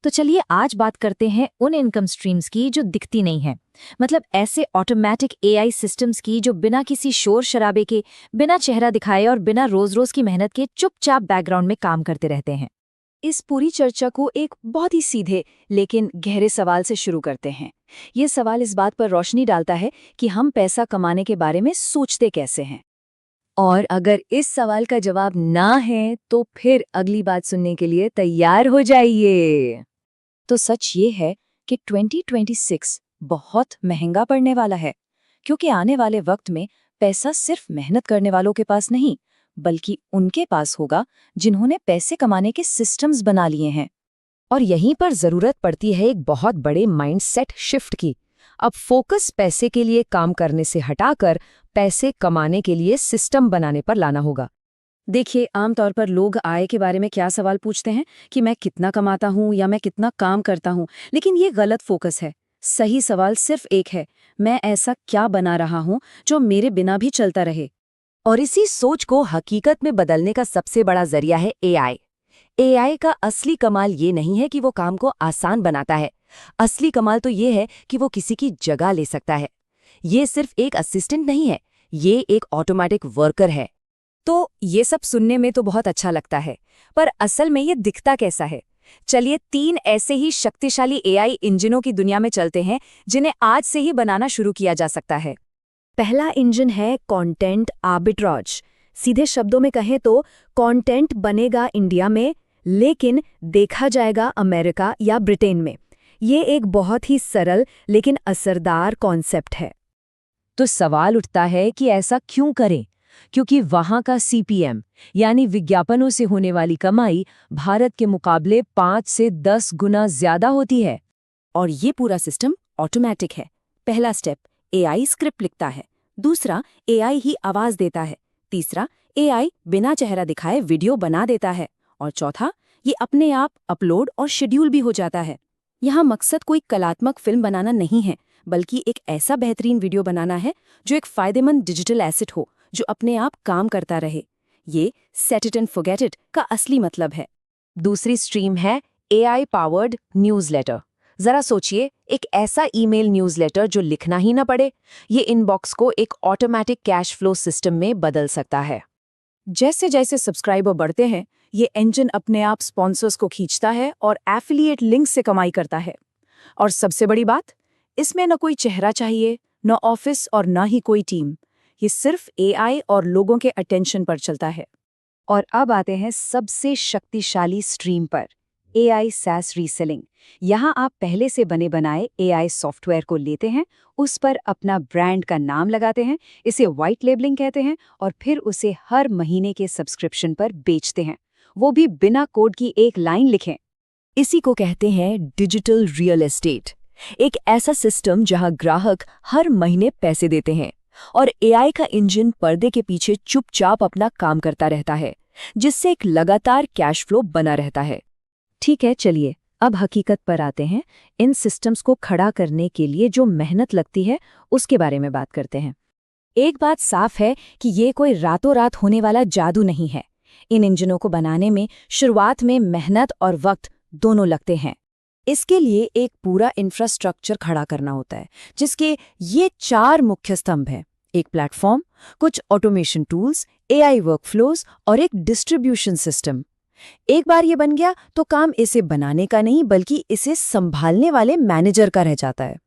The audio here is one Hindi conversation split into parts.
तो चलिए आज बात करते हैं उन इनकम स्ट्रीम्स की जो दिखती नहीं है। मतलब ऐसे ऑटोमेटिक एआई सिस्टम्स की जो बिना किसी शोर शराबे के, बिना चेहरा दिखाए और बिना रोज रोज की मेहनत के चुपचाप बैकग्राउंड में काम करते रहते हैं। इस पूरी चर्चा को एक बहुत ही सीधे लेकिन गहरे सवाल से शुरू करते हैं। ये सवाल इस बात पर रोशनी डालता है कि हम पैसा कमाने के बारे में सोचते कैसे हैं। और अगर इस सवाल का जवाब ना है तो फिर अगली बात सुनने के लिए तैयार हो जाइए। तो सच ये है कि 2026 बहुत महंगा पड़ने वाला है, क्योंकि आने वाले वक्त में पैसा सिर्फ मेहनत करने वालों के पास नहीं, बल्कि उनके पास होगा जिन्होंने पैसे कमाने के सिस्टम्स बना लिए हैं। और यहीं पर जरूरत पड़ती है एक बहुत बड़े माइंडसेट शिफ्ट की। अब फोकस पैसे के लिए काम करने से हटाकर पैसे कमाने के लिए सिस्टम बनाने पर लाना होगा। देखिए, आमतौर पर लोग आय के बारे में क्या सवाल पूछते हैं कि मैं कितना कमाता हूँ या मैं कितना काम करता हूँ, लेकिन ये गलत फोकस है। सही सवाल सिर्फ एक है, मैं ऐसा क्या बना रहा हूँ जो मेरे बिना भी चलता रहे। और इसी सोच को हकीकत में बदलने का सबसे बड़ा जरिया है एआई। एआई का असली कमाल ये नहीं है कि वो काम को आसान बनाता है। असली कमाल तो ये है कि वो किसी की जगह ले सकता है। ये सिर्फ एक असिस्टेंट नहीं है, ये एक ऑटोमेटिक वर्कर है। तो ये सब सुनने में तो बहुत अच्छा लगता है, पर असल में ये दिखता कैसा है? चलिए 3 ऐसे ही शक्तिशाली एआई इंजनों की दुनिया में चलते हैं जिन्हें आज से ही बनाना शुरू किया जा सकता है। पहला इंजन है कंटेंट आर्बिट्राज। सीधे शब्दों में कहें तो कंटेंट बनेगा इंडिया में, लेकिन देखा जाएगा अमेरिका या ब्रिटेन में। ये एक बहुत ही सरल लेकिन असरदार कॉन्सेप्ट है। तो सवाल उठता है कि ऐसा क्यों करें? क्योंकि वहां का सीपीएम यानी विज्ञापनों से होने वाली कमाई भारत के मुकाबले 5 से 10 गुना ज्यादा होती है। और ये पूरा सिस्टम ऑटोमेटिक है। पहला स्टेप, एआई स्क्रिप्ट लिखता है। दूसरा, एआई ही आवाज देता है। तीसरा, एआई बिना चेहरा दिखाए वीडियो बना देता है। और चौथा, ये अपने आप अपलोड और शेड्यूल भी हो जाता है। यहाँ मकसद कोई कलात्मक फिल्म बनाना नहीं है, बल्कि एक ऐसा बेहतरीन वीडियो बनाना है जो एक फायदेमंद डिजिटल एसेट हो, जो अपने आप काम करता रहे। ये set it and forget it का असली मतलब है। दूसरी स्ट्रीम है एआई पावर्ड न्यूज़लेटर। जरा सोचिए, एक ऐसा ईमेल न्यूज़लेटर जो लिखना ही ना पड़े। ये इनबॉक्स को एक ऑटोमेटिक कैश फ्लो सिस्टम में बदल सकता है। जैसे जैसे सब्सक्राइबर बढ़ते हैं, ये इंजन अपने आप स्पॉन्सर्स को खींचता है और एफिलिएट लिंक से कमाई करता है। और सबसे बड़ी बात, इसमें न कोई चेहरा चाहिए, न ऑफिस और न ही कोई टीम। ये सिर्फ एआई और लोगों के अटेंशन पर चलता है। और अब आते हैं सबसे शक्तिशाली स्ट्रीम पर, एआई SaaS रीसेलिंग। यहाँ आप पहले से बने बनाए एआई सॉफ्टवेयर को लेते हैं, उस पर अपना ब्रांड का नाम लगाते हैं, इसे व्हाइट लेबलिंग कहते हैं, और फिर उसे हर महीने के सब्सक्रिप्शन पर बेचते हैं, वो भी बिना कोड की एक लाइन लिखें। इसी को कहते हैं डिजिटल रियल एस्टेट। एक ऐसा सिस्टम जहां ग्राहक हर महीने पैसे देते हैं और एआई का इंजन पर्दे के पीछे चुपचाप अपना काम करता रहता है, जिससे एक लगातार कैश फ्लो बना रहता है। ठीक है, चलिए अब हकीकत पर आते हैं। इन सिस्टम्स को खड़ा करने के लिए जो मेहनत लगती है उसके बारे में बात करते हैं। एक बात साफ है कि ये कोई रातों रात होने वाला जादू नहीं है। इन इंजनों को बनाने में शुरुआत में मेहनत और वक्त दोनों लगते हैं। इसके लिए एक पूरा इंफ्रास्ट्रक्चर खड़ा करना होता है, जिसके ये 4 मुख्य स्तंभ हैं: एक प्लेटफॉर्म, कुछ ऑटोमेशन टूल्स, एआई वर्कफ्लोज और एक डिस्ट्रीब्यूशन सिस्टम। एक बार ये बन गया तो काम इसे बनाने का नहीं, बल्कि इसे संभालने वाले मैनेजर का रह जाता है।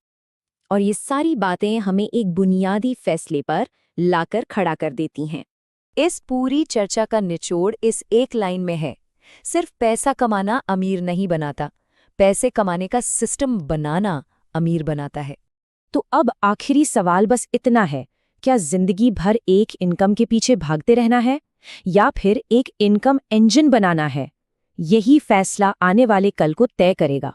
और ये सारी बातें हमें एक बुनियादी फैसले पर लाकर खड़ा कर देती हैं। इस पूरी चर्चा का निचोड़ इस एक लाइन में है: सिर्फ पैसा कमाना अमीर नहीं बनाता, पैसे कमाने का सिस्टम बनाना अमीर बनाता है। तो अब आखिरी सवाल बस इतना है, क्या जिंदगी भर एक इनकम के पीछे भागते रहना है या फिर एक इनकम इंजन बनाना है? यही फैसला आने वाले कल को तय करेगा।